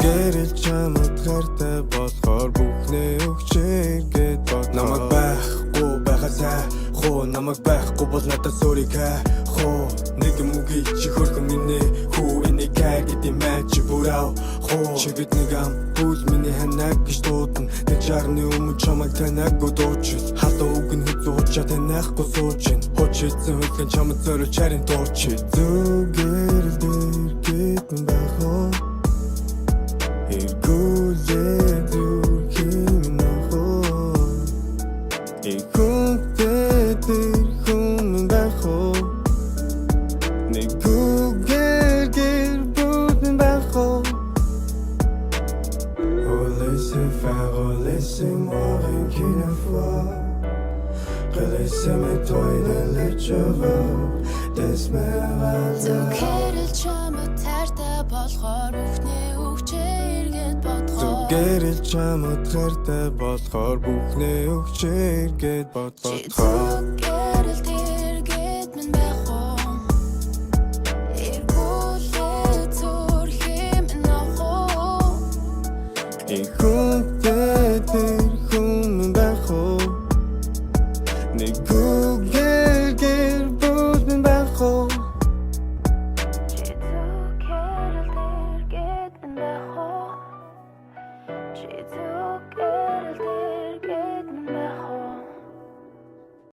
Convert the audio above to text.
Гэрэл чамд гартай болохоор бүхнээ өгчээргээд бод намайг байхгүй байхасаа хоо намайг байхгүй бол надад sorry хоо нэг юм үгүй чи хөргөн минь хүү энийг гэдэг мэд чи бүраа хоо чи бид нэг ам бүл миний ханаг гэж дуудана тэг жарны өмнө чамайг танаг дуудчих хатаа үг нь хүзуучаа танахгүй суучин хочицэн хөлгөн чамд зориулж харин дуучи зүгэрэл дээр гэтэн байхоо Laissez-moi toi de l'être Зүгээрэл чамд хайртай болохоор бүхнээ өгчээргээд бодгоо Зүгээрэл чамд хайртай болохоор бүхнээ өгчээргээд бодгоо Зүгээрэл